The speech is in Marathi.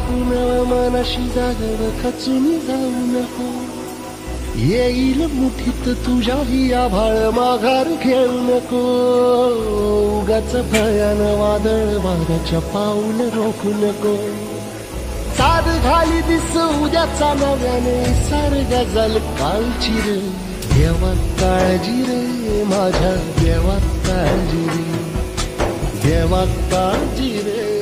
टाकून मनाशी जागर खचून जाऊ नको. येईल मुठीत तुझ्याही आभाळ माघार घेऊ नको. उगाच भयान वादळ वाऱ्याच्या पाऊल रोखू नको. साध घाली दिस उद्याचा नव्याने सार गजल कालची रे. देवा काळजी रे माझ्या देवा काळजी रे. देवा काळजी रे.